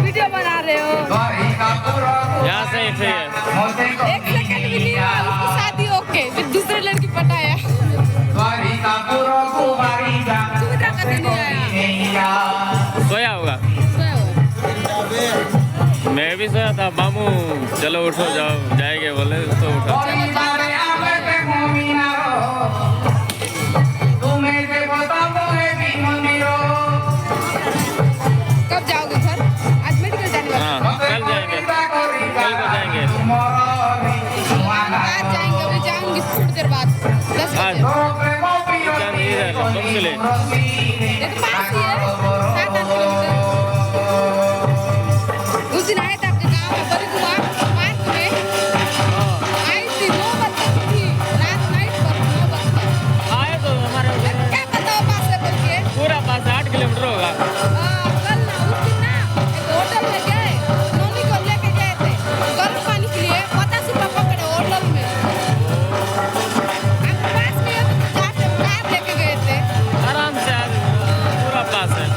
Video बना रहे हो यहाँ से ही फिर 1 सेकंड भी नहीं हुआ उसकी शादी ओके फिर दूसरे लड़की पटाया सुमित्रा कैसे नहीं आया सोया होगा। सोया हुआ मैं भी सोया था। मामू चलो उठो जाओ जाएंगे बोले तो उठो। कब जाओगे घर आज मेडिकल जाने वाले हाँ कल जाएंगे, कल को जाएंगे। आज जाएंगे अभी जाऊंगी थोड़ी देर बाद 10 आज बजे इधर कब मिले ये तो पास ही है 7-8 किलोमीटर उस दिन आए थे आपके गाँव में बरगुआ पार्क में आई थी 9 बजे थी रात नाइट पर 9 बजे आए तो हमारे उधर क्या पता हो पास है करके पूरा पास 8 किलोमीटर होगा। कल ना उस दिन ना एक होटल में गए नोनी को लेके गए थे गर्म पानी के लिए 50 रुपये पकड़े होटल में आपके पास में है तो जाके कार लेके गए थे आराम से आज पूरा पास है।